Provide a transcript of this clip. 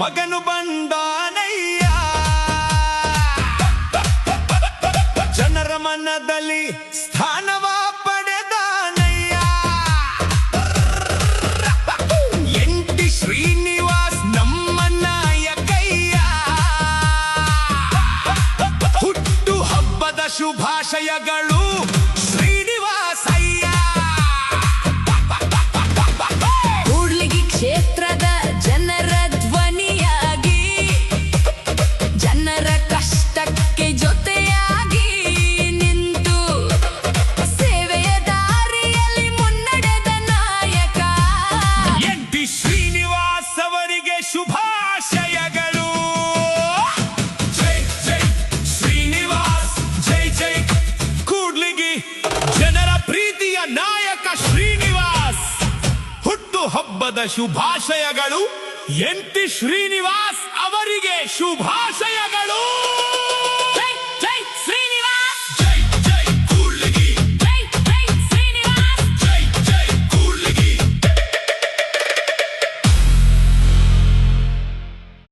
ಮಗನು ಬಂದಾನಯ್ಯ. ಜನರ ಮನದಲ್ಲಿ ಸ್ಥಾನವ ಪಡೆದಾನಯ್ಯ. ಎಂಟಿ ಶ್ರೀನಿವಾಸ್ ನಮ್ಮ ನಾಯಕಯ್ಯ. ಹುಟ್ಟು ಹಬ್ಬದ ಶುಭಾಶಯಗಳು ಶ್ರೀನಿವಾಸಯ್ಯ. ಕೂಡ್ಲಿಗಿ ಕ್ಷೇತ್ರದ ಜನರ ಧ್ವನಿಯಾಗಿ, ಜನರ ಕಷ್ಟಕ್ಕೆ ಜೊತೆಯಾಗಿ ನಿಂತು ಸೇವೆಯ ದಾರಿಯಲ್ಲಿ ಮುನ್ನಡೆದ ನಾಯಕ ಎಂಟಿ ಶ್ರೀನಿವಾಸ್ ಅವರಿಗೆ ಶುಭಾಶಯಗಳು. ಜೈ ಜೈ ಶ್ರೀನಿವಾಸ್, ಜೈ ಜೈ ಕೂಡ್ಲಿಗಿ ಜನರ ಪ್ರೀತಿಯ ನಾಯಕ ಶ್ರೀನಿವಾಸ್. ಹುಟ್ಟು ಹಬ್ಬದ ಶುಭಾಶಯಗಳು ಎಂಟಿ ಶ್ರೀನಿವಾಸ್ ಅವರಿಗೆ ಶುಭ